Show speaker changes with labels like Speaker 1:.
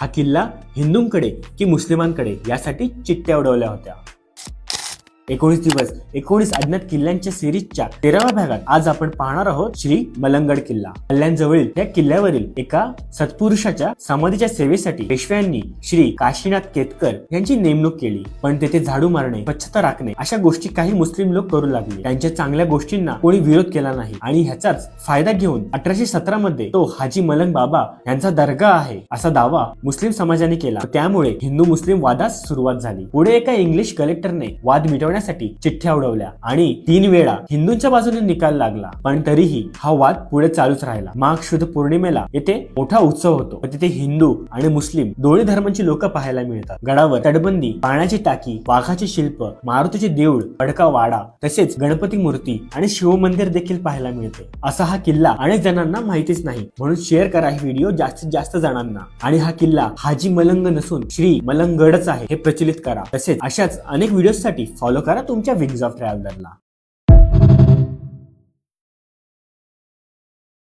Speaker 1: हा किल्ला हिंदूंकडे की मुस्लिमांकडे यासाठी चिठ्ठ्या उडवल्या होत्या. 19 दिवस 19 अज्ञात किल्ल्यांच्या सिरीजच्या 13व्या भागात आज आपण पाहणार आहोत श्री मलंगगड किल्ला. कल्याणजवळील या किल्ल्यावरील एका सत्पुरुषाच्या समाधीच्या सेवेसाठी पेशव्यांनी श्री काशीनाथ केतकर यांची नेमणूक केली. पण तेथे झाडू मारणे, स्वच्छता राखणे अशा गोष्टी काही मुस्लिम लोक करू लागले. त्यांच्या चांगल्या गोष्टींना कोणी विरोध केला नाही आणि ह्याचाच फायदा घेऊन 1817 मध्ये तो हाजी मलंग बाबा यांचा दर्गा आहे असा दावा मुस्लिम समाजाने केला. त्यामुळे हिंदू मुस्लिम वादास सुरुवात झाली. पुढे एका इंग्लिश कलेक्टरने वाद मिटवण्यासाठी चिठ्ठ्या उडवल्या आणि 3 वेळा हिंदूंच्या बाजूने निकाल लागला. पण तरीही हा वाद पुढे चालूच राहिला. माघ शुद्ध पौर्णिमेला येथे मोठा उत्सव होतो. तिथे हिंदू आणि मुस्लिम दोन्ही धर्मांची लोक पाहायला मिळतात. गडावर तटबंदी, पाण्याची टाकी, वाघाचे शिल्प, मारुतीचे देऊळ, खडका वाडा, तसेच गणपती मूर्ती आणि शिवमंदिर देखील पाहायला मिळते. असा हा किल्ला अनेक जणांना माहितीच नाही, म्हणून शेअर करा ही व्हिडिओ जास्तीत जास्त जणांना. आणि हा किल्ला हाजी मलंग नसून श्री मलंगगडच आहे हे प्रचलित करा. तसेच अशाच अनेक व्हिडिओसाठी फॉलो करा तुमच्या विंग्स ऑफ ट्रॅव्हलरला.